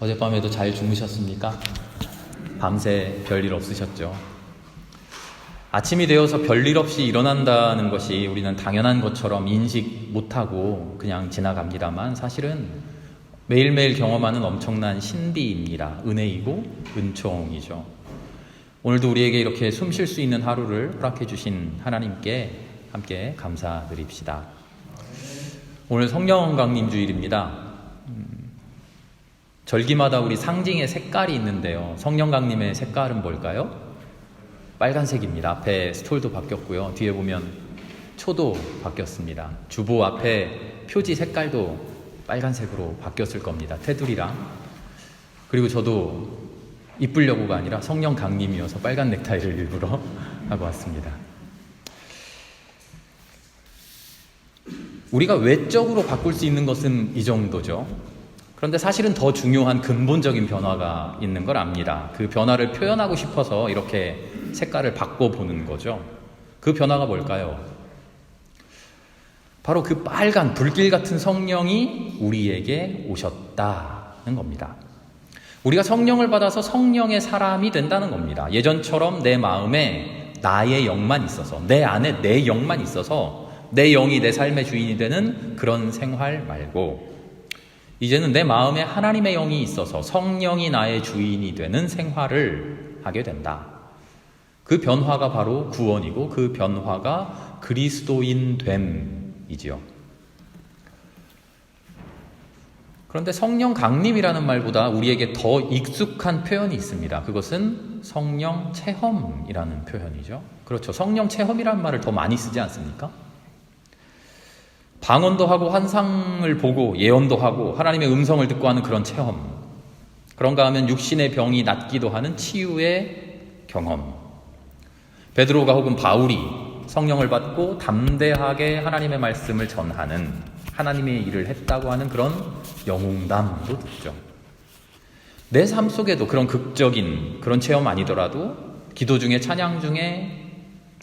어젯밤에도 잘 주무셨습니까? 밤새 별일 없으셨죠? 아침이 되어서 별일 없이 일어난다는 것이 우리는 당연한 것처럼 인식 못하고 그냥 지나갑니다만 사실은 매일매일 경험하는 엄청난 신비입니다. 은혜이고 은총이죠. 오늘도 우리에게 이렇게 숨 쉴 수 있는 하루를 허락해 주신 하나님께 함께 감사드립시다. 오늘 성령 강림 주일입니다. 절기마다 우리 상징의 색깔이 있는데요. 성령 강림의 색깔은 뭘까요? 빨간색입니다. 앞에 스톨도 바뀌었고요. 뒤에 보면 초도 바뀌었습니다. 주보 앞에 표지 색깔도 빨간색으로 바뀌었을 겁니다. 테두리랑. 그리고 저도 이쁘려고가 아니라 성령 강림이어서 빨간 넥타이를 일부러 하고 왔습니다. 우리가 외적으로 바꿀 수 있는 것은 이 정도죠. 그런데 사실은 더 중요한 근본적인 변화가 있는 걸 압니다. 그 변화를 표현하고 싶어서 이렇게 색깔을 바꿔보는 거죠. 그 변화가 뭘까요? 바로 그 빨간 불길 같은 성령이 우리에게 오셨다는 겁니다. 우리가 성령을 받아서 성령의 사람이 된다는 겁니다. 예전처럼 내 마음에 나의 영만 있어서, 내 안에 내 영만 있어서 내 영이 내 삶의 주인이 되는 그런 생활 말고 이제는 내 마음에 하나님의 영이 있어서 성령이 나의 주인이 되는 생활을 하게 된다. 그 변화가 바로 구원이고 그 변화가 그리스도인 됨이지요. 그런데 성령 강림이라는 말보다 우리에게 더 익숙한 표현이 있습니다. 그것은 성령 체험이라는 표현이죠. 그렇죠. 성령 체험이라는 말을 더 많이 쓰지 않습니까? 방언도 하고 환상을 보고 예언도 하고 하나님의 음성을 듣고 하는 그런 체험. 그런가 하면 육신의 병이 낫기도 하는 치유의 경험. 베드로가 혹은 바울이 성령을 받고 담대하게 하나님의 말씀을 전하는 하나님의 일을 했다고 하는 그런 영웅담도 듣죠. 내 삶 속에도 그런 극적인 그런 체험 아니더라도 기도 중에 찬양 중에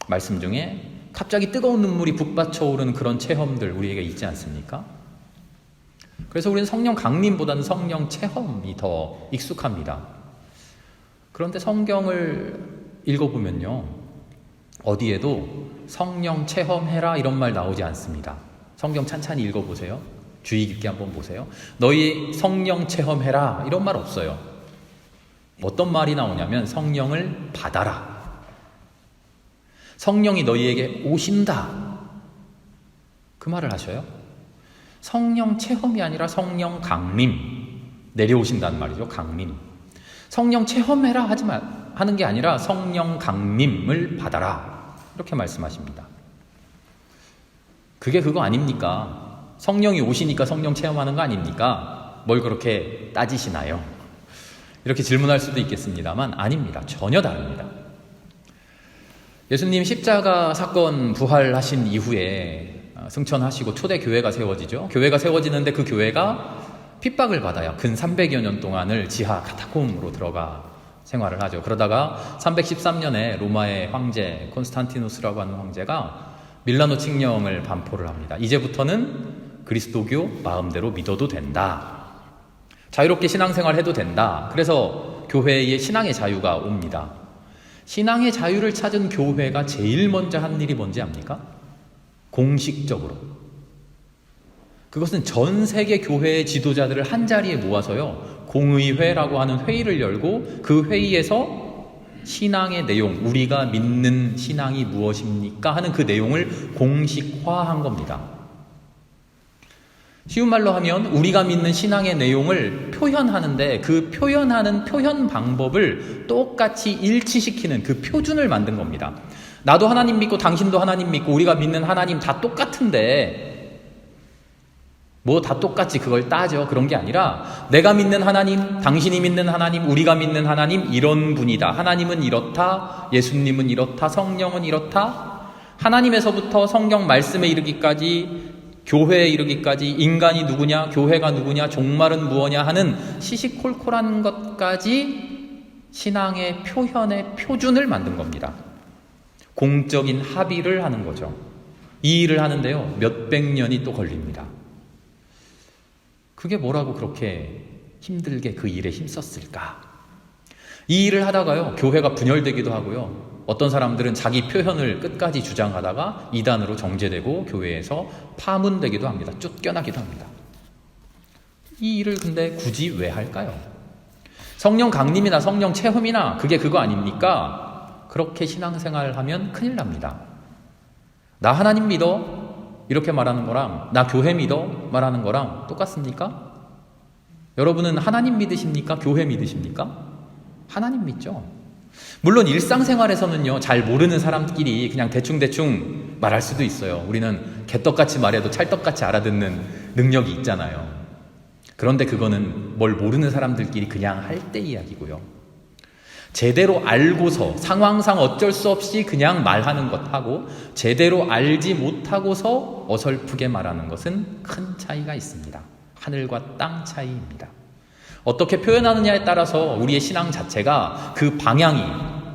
말씀 중에 갑자기 뜨거운 눈물이 북받쳐 오르는 그런 체험들 우리에게 있지 않습니까? 그래서 우리는 성령 강림보다는 성령 체험이 더 익숙합니다. 그런데 성경을 읽어보면요, 어디에도 성령 체험해라 이런 말 나오지 않습니다. 성경 찬찬히 읽어보세요. 주의 깊게 한번 보세요. 너희 성령 체험해라 이런 말 없어요. 어떤 말이 나오냐면 성령을 받아라. 성령이 너희에게 오신다. 그 말을 하셔요. 성령 체험이 아니라 성령 강림. 내려오신다는 말이죠. 강림. 성령 체험해라 하는 게 아니라 성령 강림을 받아라. 이렇게 말씀하십니다. 그게 그거 아닙니까? 성령이 오시니까 성령 체험하는 거 아닙니까? 뭘 그렇게 따지시나요? 이렇게 질문할 수도 있겠습니다만 아닙니다. 전혀 다릅니다. 예수님 십자가 사건 부활하신 이후에 승천하시고 초대 교회가 세워지죠. 교회가 세워지는데 그 교회가 핍박을 받아요. 근 300여 년 동안을 지하 카타콤으로 들어가 생활을 하죠. 그러다가 313년에 로마의 황제 콘스탄티누스라고 하는 황제가 밀라노 칙령을 반포를 합니다. 이제부터는 그리스도교 마음대로 믿어도 된다. 자유롭게 신앙생활 해도 된다. 그래서 교회의 신앙의 자유가 옵니다. 신앙의 자유를 찾은 교회가 제일 먼저 한 일이 뭔지 압니까? 공식적으로. 그것은 전 세계 교회의 지도자들을 한자리에 모아서요, 공의회라고 하는 회의를 열고 그 회의에서 신앙의 내용, 우리가 믿는 신앙이 무엇입니까? 하는 그 내용을 공식화한 겁니다. 쉬운 말로 하면 우리가 믿는 신앙의 내용을 표현하는데 그 표현하는 표현 방법을 똑같이 일치시키는 그 표준을 만든 겁니다. 나도 하나님 믿고 당신도 하나님 믿고 우리가 믿는 하나님 다 똑같은데 뭐 다 똑같이 그걸 따져. 그런 게 아니라 내가 믿는 하나님, 당신이 믿는 하나님, 우리가 믿는 하나님 이런 분이다. 하나님은 이렇다. 예수님은 이렇다. 성령은 이렇다. 하나님에서부터 성경 말씀에 이르기까지 교회에 이르기까지 인간이 누구냐, 교회가 누구냐, 종말은 무엇냐 하는 시시콜콜한 것까지 신앙의 표현의 표준을 만든 겁니다. 공적인 합의를 하는 거죠. 이 일을 하는데요, 몇백 년이 또 걸립니다. 그게 뭐라고 그렇게 힘들게 그 일에 힘썼을까? 이 일을 하다가요, 교회가 분열되기도 하고요. 어떤 사람들은 자기 표현을 끝까지 주장하다가 이단으로 정죄되고 교회에서 파문되기도 합니다. 쫓겨나기도 합니다. 이 일을 근데 굳이 왜 할까요? 성령 강림이나 성령 체험이나 그게 그거 아닙니까? 그렇게 신앙생활을 하면 큰일 납니다. 나 하나님 믿어 이렇게 말하는 거랑 나 교회 믿어 말하는 거랑 똑같습니까? 여러분은 하나님 믿으십니까? 교회 믿으십니까? 하나님 믿죠. 물론 일상생활에서는요, 잘 모르는 사람끼리 그냥 대충대충 말할 수도 있어요. 우리는 개떡같이 말해도 찰떡같이 알아듣는 능력이 있잖아요. 그런데 그거는 뭘 모르는 사람들끼리 그냥 할 때 이야기고요. 제대로 알고서 상황상 어쩔 수 없이 그냥 말하는 것하고 제대로 알지 못하고서 어설프게 말하는 것은 큰 차이가 있습니다. 하늘과 땅 차이입니다. 어떻게 표현하느냐에 따라서 우리의 신앙 자체가 그 방향이,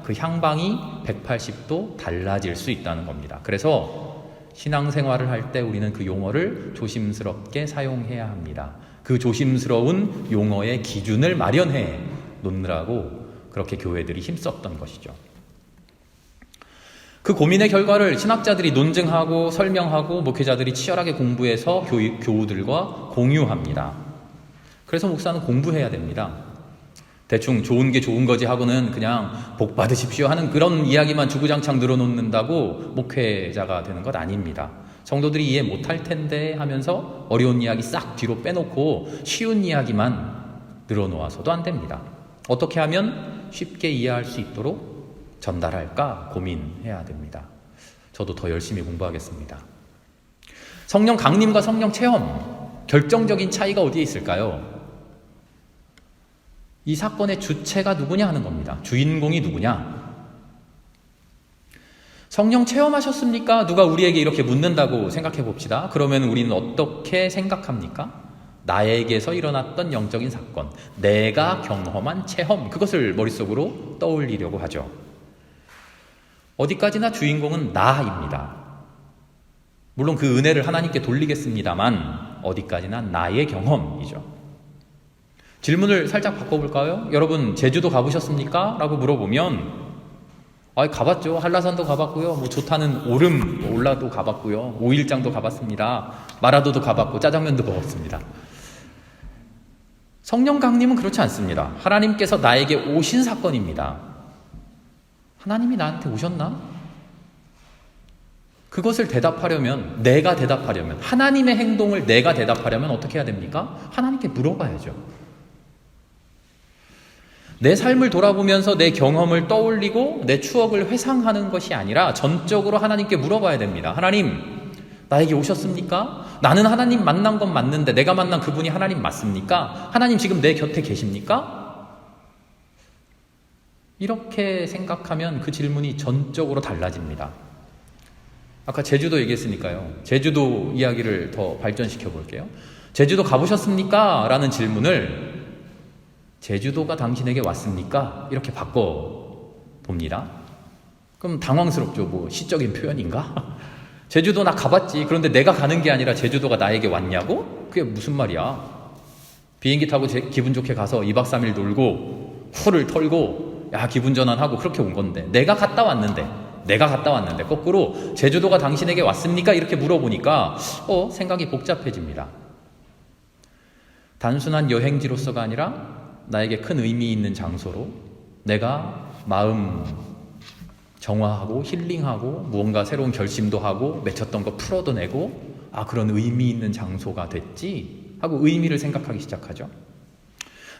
그 향방이 180도 달라질 수 있다는 겁니다. 그래서 신앙생활을 할 때 우리는 그 용어를 조심스럽게 사용해야 합니다. 그 조심스러운 용어의 기준을 마련해 놓느라고 그렇게 교회들이 힘썼던 것이죠. 그 고민의 결과를 신학자들이 논증하고 설명하고 목회자들이 치열하게 공부해서 교우들과 공유합니다. 그래서 목사는 공부해야 됩니다. 대충 좋은 게 좋은 거지 하고는 그냥 복 받으십시오 하는 그런 이야기만 주구장창 늘어놓는다고 목회자가 되는 것 아닙니다. 성도들이 이해 못할 텐데 하면서 어려운 이야기 싹 뒤로 빼놓고 쉬운 이야기만 늘어놓아서도 안 됩니다. 어떻게 하면 쉽게 이해할 수 있도록 전달할까 고민해야 됩니다. 저도 더 열심히 공부하겠습니다. 성령 강림과 성령 체험, 결정적인 차이가 어디에 있을까요? 이 사건의 주체가 누구냐 하는 겁니다. 주인공이 누구냐? 성령 체험하셨습니까? 누가 우리에게 이렇게 묻는다고 생각해 봅시다. 그러면 우리는 어떻게 생각합니까? 나에게서 일어났던 영적인 사건, 내가 경험한 체험, 그것을 머릿속으로 떠올리려고 하죠. 어디까지나 주인공은 나입니다. 물론 그 은혜를 하나님께 돌리겠습니다만 어디까지나 나의 경험이죠. 질문을 살짝 바꿔볼까요? 여러분 제주도 가보셨습니까? 라고 물어보면 가봤죠. 한라산도 가봤고요. 뭐 좋다는 오름 올라도 가봤고요. 오일장도 가봤습니다. 마라도도 가봤고 짜장면도 먹었습니다. 성령 강림은 그렇지 않습니다. 하나님께서 나에게 오신 사건입니다. 하나님이 나한테 오셨나? 그것을 대답하려면, 내가 대답하려면, 하나님의 행동을 내가 대답하려면 어떻게 해야 됩니까? 하나님께 물어봐야죠. 내 삶을 돌아보면서 내 경험을 떠올리고 내 추억을 회상하는 것이 아니라 전적으로 하나님께 물어봐야 됩니다. 하나님, 나에게 오셨습니까? 나는 하나님 만난 건 맞는데 내가 만난 그분이 하나님 맞습니까? 하나님 지금 내 곁에 계십니까? 이렇게 생각하면 그 질문이 전적으로 달라집니다. 아까 제주도 얘기했으니까요. 제주도 이야기를 더 발전시켜 볼게요. 제주도 가보셨습니까? 라는 질문을 제주도가 당신에게 왔습니까? 이렇게 바꿔봅니다. 그럼 당황스럽죠. 뭐 시적인 표현인가? 제주도 나 가봤지. 그런데 내가 가는 게 아니라 제주도가 나에게 왔냐고? 그게 무슨 말이야? 비행기 타고 기분 좋게 가서 2박 3일 놀고 후를 털고 야 기분 전환하고 그렇게 온 건데 내가 갔다 왔는데 거꾸로 제주도가 당신에게 왔습니까? 이렇게 물어보니까 생각이 복잡해집니다. 단순한 여행지로서가 아니라 나에게 큰 의미 있는 장소로 내가 마음 정화하고 힐링하고 무언가 새로운 결심도 하고 맺혔던 거 풀어도내고 그런 의미 있는 장소가 됐지 하고 의미를 생각하기 시작하죠.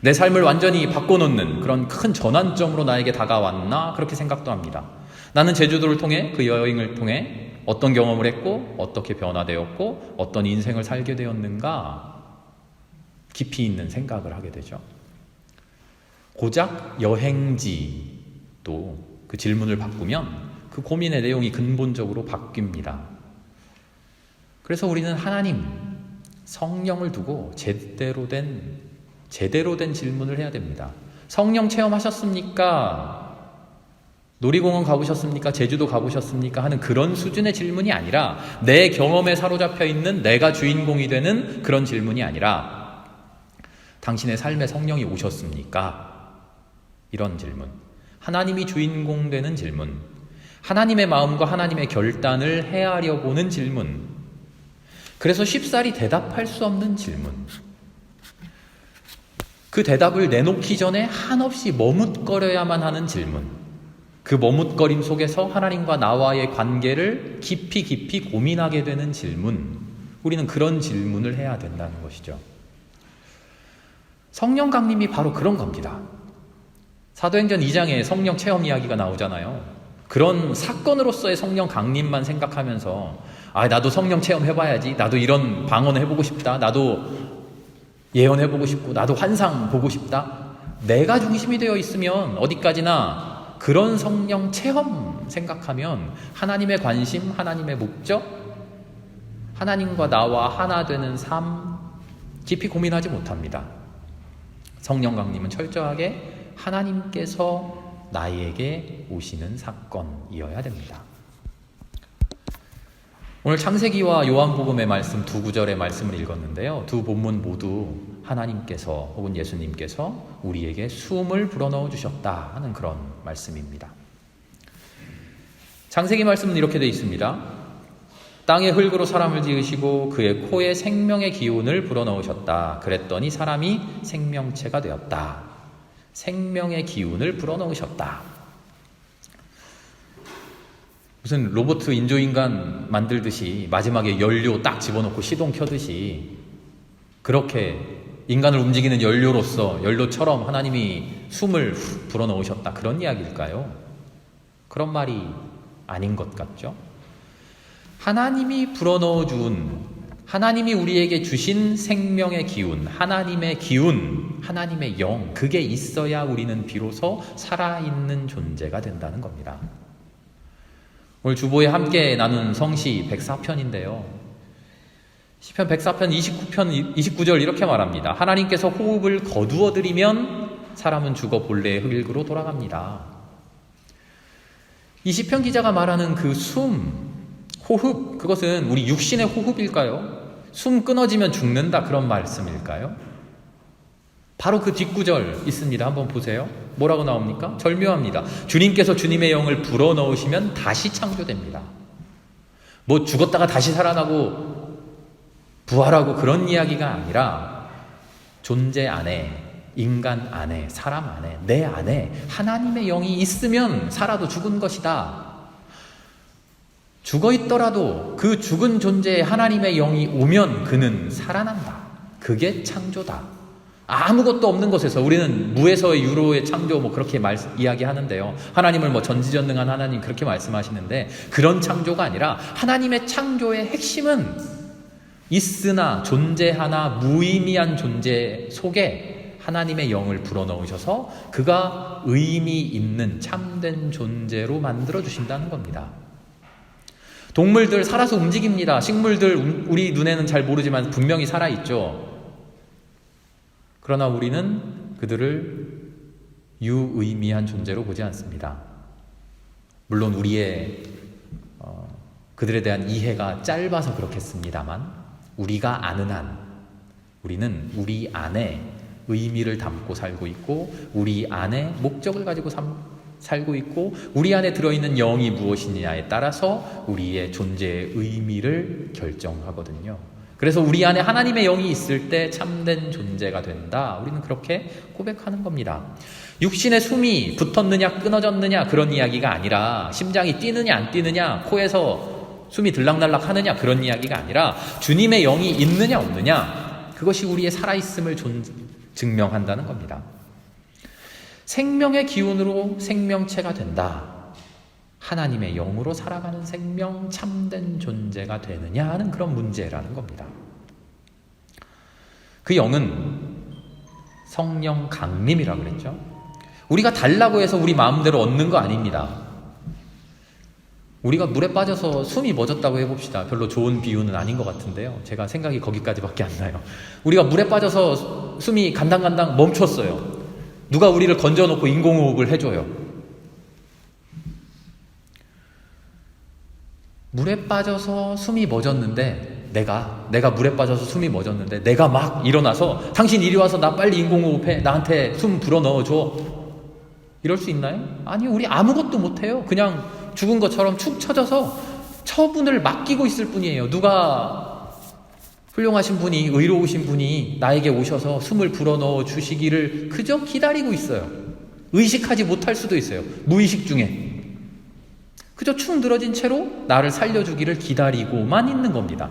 내 삶을 완전히 바꿔놓는 그런 큰 전환점으로 나에게 다가왔나 그렇게 생각도 합니다. 나는 제주도를 통해 그 여행을 통해 어떤 경험을 했고 어떻게 변화되었고 어떤 인생을 살게 되었는가 깊이 있는 생각을 하게 되죠. 고작 여행지도 그 질문을 바꾸면 그 고민의 내용이 근본적으로 바뀝니다. 그래서 우리는 하나님, 성령을 두고 제대로 된 질문을 해야 됩니다. 성령 체험하셨습니까? 놀이공원 가보셨습니까? 제주도 가보셨습니까? 하는 그런 수준의 질문이 아니라 내 경험에 사로잡혀 있는 내가 주인공이 되는 그런 질문이 아니라 당신의 삶에 성령이 오셨습니까? 이런 질문. 하나님이 주인공 되는 질문. 하나님의 마음과 하나님의 결단을 헤아려 보는 질문. 그래서 쉽사리 대답할 수 없는 질문. 그 대답을 내놓기 전에 한없이 머뭇거려야만 하는 질문. 그 머뭇거림 속에서 하나님과 나와의 관계를 깊이 고민하게 되는 질문. 우리는 그런 질문을 해야 된다는 것이죠. 성령 강림이 바로 그런 겁니다. 사도행전 2장에 성령 체험 이야기가 나오잖아요. 그런 사건으로서의 성령 강림만 생각하면서 나도 성령 체험 해봐야지, 나도 이런 방언 해보고 싶다, 나도 예언해보고 싶고, 나도 환상 보고 싶다, 내가 중심이 되어 있으면 어디까지나 그런 성령 체험 생각하면 하나님의 관심, 하나님의 목적, 하나님과 나와 하나 되는 삶 깊이 고민하지 못합니다. 성령 강림은 철저하게 하나님께서 나에게 오시는 사건이어야 됩니다. 오늘 창세기와 요한복음의 말씀 두 구절의 말씀을 읽었는데요. 두 본문 모두 하나님께서 혹은 예수님께서 우리에게 숨을 불어넣어 주셨다 하는 그런 말씀입니다. 창세기 말씀은 이렇게 되어 있습니다. 땅의 흙으로 사람을 지으시고 그의 코에 생명의 기운을 불어넣으셨다. 그랬더니 사람이 생명체가 되었다. 생명의 기운을 불어넣으셨다. 무슨 로봇 인조인간 만들듯이 마지막에 연료 딱 집어넣고 시동 켜듯이 그렇게 인간을 움직이는 연료처럼 하나님이 숨을 불어넣으셨다, 그런 이야기일까요? 그런 말이 아닌 것 같죠? 하나님이 불어넣어준, 하나님이 우리에게 주신 생명의 기운, 하나님의 영, 그게 있어야 우리는 비로소 살아있는 존재가 된다는 겁니다. 오늘 주보에 함께 나눈 성시 104편인데요. 시편 104편 29절 이렇게 말합니다. 하나님께서 호흡을 거두어들이면 사람은 죽어 본래의 흙으로 돌아갑니다. 이 시편 기자가 말하는 그 숨, 호흡, 그것은 우리 육신의 호흡일까요? 숨 끊어지면 죽는다, 그런 말씀일까요? 바로 그 뒷구절 있습니다. 한번 보세요. 뭐라고 나옵니까? 절묘합니다. 주님께서 주님의 영을 불어넣으시면 다시 창조됩니다. 뭐 죽었다가 다시 살아나고 부활하고 그런 이야기가 아니라 존재 안에, 인간 안에, 사람 안에, 내 안에 하나님의 영이 있으면 살아도 죽은 것이다. 죽어 있더라도 그 죽은 존재에 하나님의 영이 오면 그는 살아난다. 그게 창조다. 아무것도 없는 곳에서, 우리는 무에서의 유로의 창조 그렇게 이야기하는데요. 하나님을 전지전능한 하나님 그렇게 말씀하시는데, 그런 창조가 아니라 하나님의 창조의 핵심은 있으나 존재하나 무의미한 존재 속에 하나님의 영을 불어넣으셔서 그가 의미 있는 참된 존재로 만들어 주신다는 겁니다. 동물들 살아서 움직입니다. 식물들 우리 눈에는 잘 모르지만 분명히 살아있죠. 그러나 우리는 그들을 유의미한 존재로 보지 않습니다. 물론 우리의 그들에 대한 이해가 짧아서 그렇겠습니다만, 우리가 아는 한 우리는 우리 안에 의미를 담고 살고 있고, 우리 안에 목적을 가지고 살고 있고, 우리 안에 들어있는 영이 무엇이냐에 따라서 우리의 존재의 의미를 결정하거든요. 그래서 우리 안에 하나님의 영이 있을 때 참된 존재가 된다. 우리는 그렇게 고백하는 겁니다. 육신의 숨이 붙었느냐 끊어졌느냐 그런 이야기가 아니라, 심장이 뛰느냐 안 뛰느냐, 코에서 숨이 들락날락 하느냐 그런 이야기가 아니라, 주님의 영이 있느냐 없느냐, 그것이 우리의 살아있음을 증명한다는 겁니다. 생명의 기운으로 생명체가 된다. 하나님의 영으로 살아가는 생명, 참된 존재가 되느냐 하는 그런 문제라는 겁니다. 그 영은 성령 강림이라고 그랬죠. 우리가 달라고 해서 우리 마음대로 얻는 거 아닙니다. 우리가 물에 빠져서 숨이 멎었다고 해봅시다. 별로 좋은 비유는 아닌 것 같은데요. 제가 생각이 거기까지밖에 안 나요. 우리가 물에 빠져서 숨이 간당간당 멈췄어요. 누가 우리를 건져놓고 인공호흡을 해줘요. 물에 빠져서 숨이 멎었는데 내가 물에 빠져서 숨이 멎었는데 내가 막 일어나서 당신 이리 와서 나 빨리 인공호흡해, 나한테 숨 불어 넣어줘, 이럴 수 있나요? 아니, 우리 아무것도 못해요. 그냥 죽은 것처럼 축 처져서 처분을 맡기고 있을 뿐이에요. 누가 훌륭하신 분이, 의로우신 분이 나에게 오셔서 숨을 불어넣어 주시기를 그저 기다리고 있어요. 의식하지 못할 수도 있어요. 무의식 중에 그저 축 늘어진 채로 나를 살려주기를 기다리고만 있는 겁니다.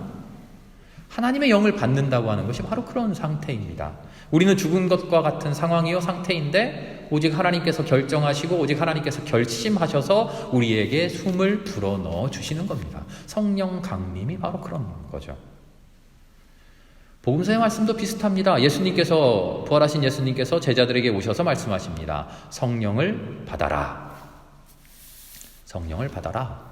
하나님의 영을 받는다고 하는 것이 바로 그런 상태입니다. 우리는 죽은 것과 같은 상황이요, 상태인데 오직 하나님께서 결정하시고 오직 하나님께서 결심하셔서 우리에게 숨을 불어넣어 주시는 겁니다. 성령 강림이 바로 그런 거죠. 복음서의 말씀도 비슷합니다. 예수님께서, 부활하신 예수님께서 제자들에게 오셔서 말씀하십니다. 성령을 받아라. 성령을 받아라.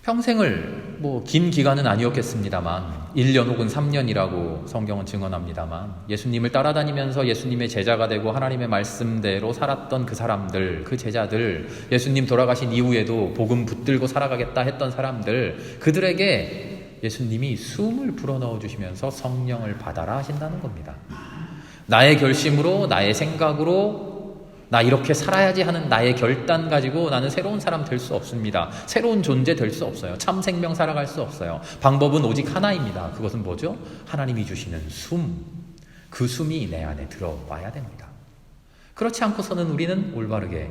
평생을 긴 기간은 아니었겠습니다만 1년 혹은 3년이라고 성경은 증언합니다만 예수님을 따라다니면서 예수님의 제자가 되고 하나님의 말씀대로 살았던 그 사람들, 그 제자들, 예수님 돌아가신 이후에도 복음 붙들고 살아가겠다 했던 사람들, 그들에게 예수님이 숨을 불어넣어 주시면서 성령을 받아라 하신다는 겁니다. 나의 결심으로, 나의 생각으로 나 이렇게 살아야지 하는 나의 결단 가지고 나는 새로운 사람 될 수 없습니다. 새로운 존재 될 수 없어요. 참 생명 살아갈 수 없어요. 방법은 오직 하나입니다. 그것은 뭐죠? 하나님이 주시는 숨. 그 숨이 내 안에 들어와야 됩니다. 그렇지 않고서는 우리는 올바르게,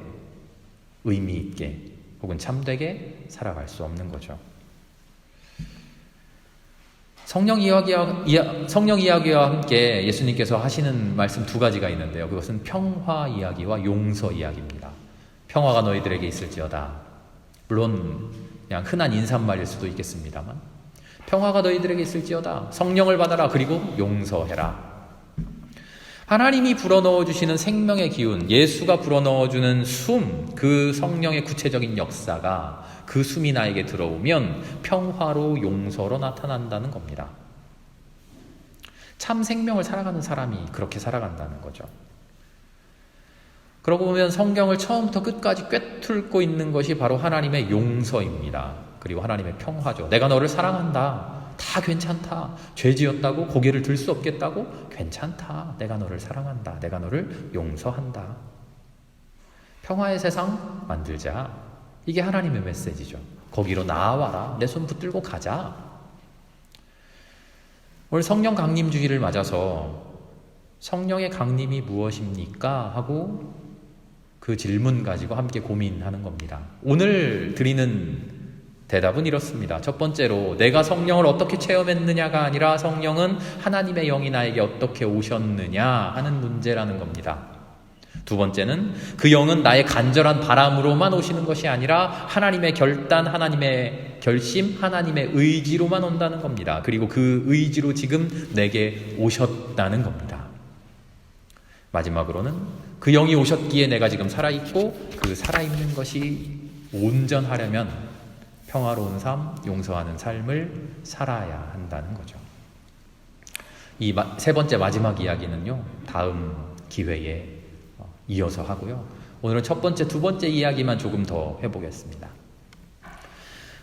의미 있게 혹은 참되게 살아갈 수 없는 거죠. 성령 이야기와 함께 예수님께서 하시는 말씀 두 가지가 있는데요. 그것은 평화 이야기와 용서 이야기입니다. 평화가 너희들에게 있을지어다. 물론 그냥 흔한 인사말일 수도 있겠습니다만 평화가 너희들에게 있을지어다. 성령을 받아라. 그리고 용서해라. 하나님이 불어넣어 주시는 생명의 기운, 예수가 불어넣어 주는 숨, 그 성령의 구체적인 역사가 그 숨이 나에게 들어오면 평화로 용서로 나타난다는 겁니다. 참 생명을 살아가는 사람이 그렇게 살아간다는 거죠. 그러고 보면 성경을 처음부터 끝까지 꿰뚫고 있는 것이 바로 하나님의 용서입니다. 그리고 하나님의 평화죠. 내가 너를 사랑한다. 다 괜찮다. 죄 지었다고 고개를 들 수 없겠다고? 괜찮다. 내가 너를 사랑한다. 내가 너를 용서한다. 평화의 세상 만들자. 이게 하나님의 메시지죠. 거기로 나와라. 내 손 붙들고 가자. 오늘 성령 강림 주일을 맞아서 성령의 강림이 무엇입니까? 하고 그 질문 가지고 함께 고민하는 겁니다. 오늘 드리는 대답은 이렇습니다. 첫 번째로 내가 성령을 어떻게 체험했느냐가 아니라 성령은 하나님의 영이 나에게 어떻게 오셨느냐 하는 문제라는 겁니다. 두 번째는 그 영은 나의 간절한 바람으로만 오시는 것이 아니라 하나님의 결단, 하나님의 결심, 하나님의 의지로만 온다는 겁니다. 그리고 그 의지로 지금 내게 오셨다는 겁니다. 마지막으로는 그 영이 오셨기에 내가 지금 살아있고 그 살아있는 것이 온전하려면 평화로운 삶, 용서하는 삶을 살아야 한다는 거죠. 이 세 번째 마지막 이야기는요, 다음 기회에 이어서 하고요. 오늘은 첫 번째, 두 번째 이야기만 조금 더 해보겠습니다.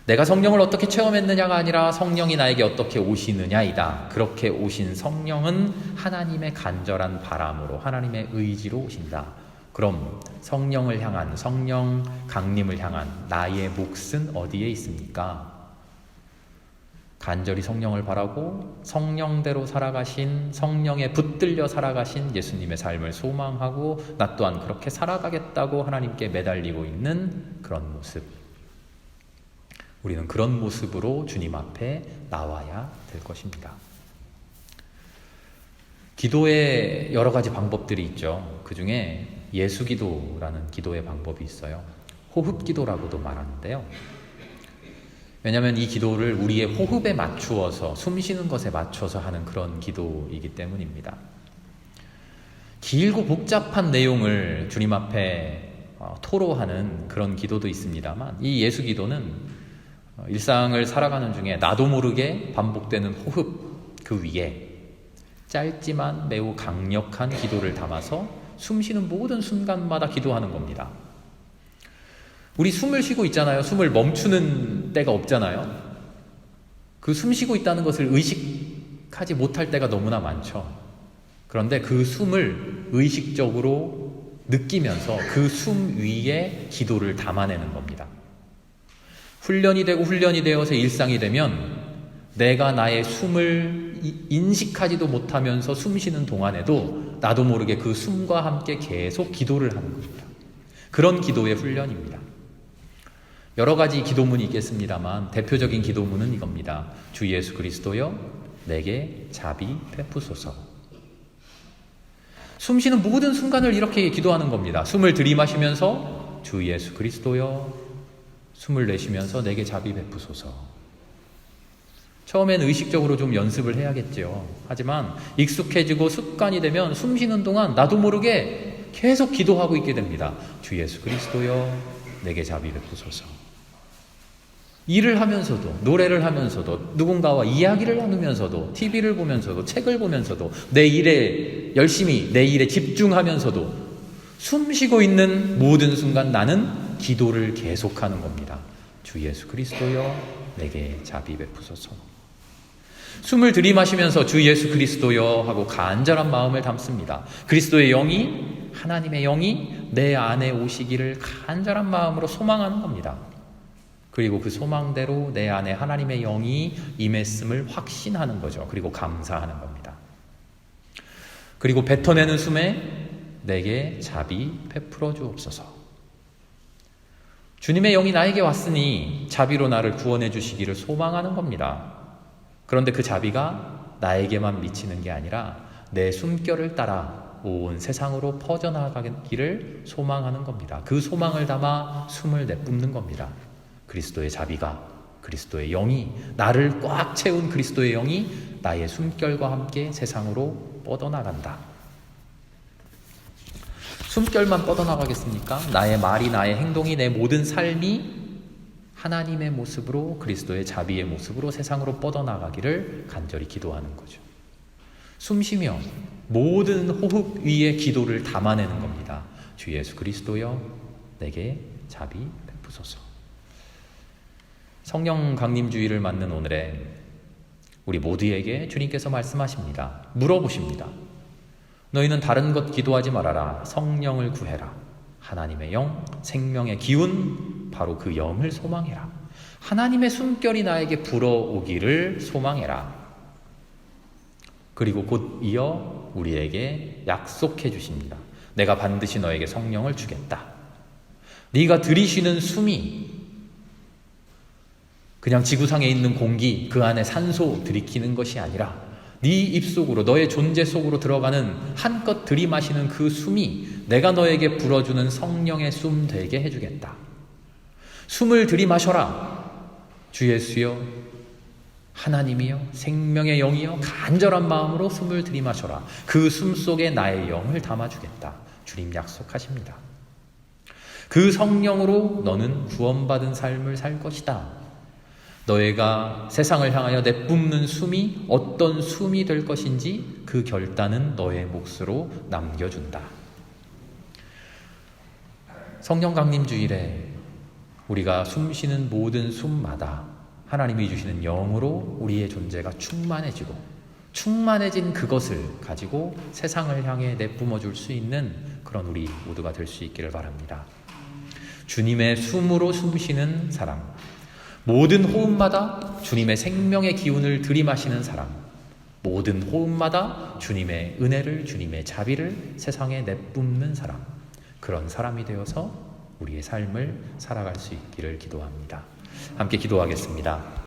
내가 성령을 어떻게 체험했느냐가 아니라 성령이 나에게 어떻게 오시느냐이다. 그렇게 오신 성령은 하나님의 간절한 바람으로, 하나님의 의지로 오신다. 그럼 성령을 향한, 성령 강림을 향한 나의 몫은 어디에 있습니까? 간절히 성령을 바라고 성령대로 살아가신, 성령에 붙들려 살아가신 예수님의 삶을 소망하고 나 또한 그렇게 살아가겠다고 하나님께 매달리고 있는 그런 모습. 우리는 그런 모습으로 주님 앞에 나와야 될 것입니다. 기도에 여러 가지 방법들이 있죠. 그 중에 예수기도라는 기도의 방법이 있어요. 호흡기도라고도 말하는데요. 왜냐하면 이 기도를 우리의 호흡에 맞추어서, 숨 쉬는 것에 맞춰서 하는 그런 기도이기 때문입니다. 길고 복잡한 내용을 주님 앞에 토로하는 그런 기도도 있습니다만 이 예수 기도는 일상을 살아가는 중에 나도 모르게 반복되는 호흡 그 위에 짧지만 매우 강력한 기도를 담아서 숨 쉬는 모든 순간마다 기도하는 겁니다. 우리 숨을 쉬고 있잖아요. 숨을 멈추는 때가 없잖아요. 그 숨 쉬고 있다는 것을 의식하지 못할 때가 너무나 많죠. 그런데 그 숨을 의식적으로 느끼면서 그 숨 위에 기도를 담아내는 겁니다. 훈련이 되어서 일상이 되면 내가 나의 숨을 인식하지도 못하면서 숨 쉬는 동안에도 나도 모르게 그 숨과 함께 계속 기도를 하는 겁니다. 그런 기도의 훈련입니다. 여러 가지 기도문이 있겠습니다만 대표적인 기도문은 이겁니다. 주 예수 그리스도여 내게 자비 베푸소서. 숨 쉬는 모든 순간을 이렇게 기도하는 겁니다. 숨을 들이마시면서 주 예수 그리스도여, 숨을 내쉬면서 내게 자비 베푸소서. 처음엔 의식적으로 좀 연습을 해야겠죠. 하지만 익숙해지고 습관이 되면 숨 쉬는 동안 나도 모르게 계속 기도하고 있게 됩니다. 주 예수 그리스도여 내게 자비 베푸소서. 일을 하면서도, 노래를 하면서도, 누군가와 이야기를 나누면서도, TV를 보면서도, 책을 보면서도, 내 일에 열심히, 내 일에 집중하면서도 숨 쉬고 있는 모든 순간 나는 기도를 계속하는 겁니다. 주 예수 그리스도여 내게 자비 베푸소서. 숨을 들이마시면서 주 예수 그리스도여 하고 간절한 마음을 담습니다. 그리스도의 영이, 하나님의 영이 내 안에 오시기를 간절한 마음으로 소망하는 겁니다. 그리고 그 소망대로 내 안에 하나님의 영이 임했음을 확신하는 거죠. 그리고 감사하는 겁니다. 그리고 뱉어내는 숨에 내게 자비 베풀어 주옵소서. 주님의 영이 나에게 왔으니 자비로 나를 구원해 주시기를 소망하는 겁니다. 그런데 그 자비가 나에게만 미치는 게 아니라 내 숨결을 따라 온 세상으로 퍼져나가기를 소망하는 겁니다. 그 소망을 담아 숨을 내뿜는 겁니다. 그리스도의 자비가, 그리스도의 영이, 나를 꽉 채운 그리스도의 영이 나의 숨결과 함께 세상으로 뻗어나간다. 숨결만 뻗어나가겠습니까? 나의 말이, 나의 행동이, 내 모든 삶이 하나님의 모습으로, 그리스도의 자비의 모습으로 세상으로 뻗어나가기를 간절히 기도하는 거죠. 숨쉬며 모든 호흡 위에 기도를 담아내는 겁니다. 주 예수 그리스도여 내게 자비 베푸소서. 성령 강림주의를 맞는 오늘에 우리 모두에게 주님께서 말씀하십니다. 물어보십니다. 너희는 다른 것 기도하지 말아라. 성령을 구해라. 하나님의 영, 생명의 기운, 바로 그 영을 소망해라. 하나님의 숨결이 나에게 불어오기를 소망해라. 그리고 곧 이어 우리에게 약속해 주십니다. 내가 반드시 너에게 성령을 주겠다. 네가 들이쉬는 숨이 그냥 지구상에 있는 공기, 그 안에 산소 들이키는 것이 아니라 네 입속으로, 너의 존재 속으로 들어가는 한껏 들이마시는 그 숨이 내가 너에게 불어주는 성령의 숨 되게 해주겠다. 숨을 들이마셔라. 주 예수여, 하나님이여, 생명의 영이여, 간절한 마음으로 숨을 들이마셔라. 그 숨 속에 나의 영을 담아주겠다. 주님 약속하십니다. 그 성령으로 너는 구원받은 삶을 살 것이다. 너희가 세상을 향하여 내뿜는 숨이 어떤 숨이 될 것인지 그 결단은 너의 몫으로 남겨준다. 성령 강림 주일에 우리가 숨쉬는 모든 숨마다 하나님이 주시는 영으로 우리의 존재가 충만해진 그것을 가지고 세상을 향해 내뿜어 줄 수 있는 그런 우리 모두가 될 수 있기를 바랍니다. 주님의 숨으로 숨쉬는 사람, 모든 호흡마다 주님의 생명의 기운을 들이마시는 사람, 모든 호흡마다 주님의 은혜를, 주님의 자비를 세상에 내뿜는 사람, 그런 사람이 되어서 우리의 삶을 살아갈 수 있기를 기도합니다. 함께 기도하겠습니다.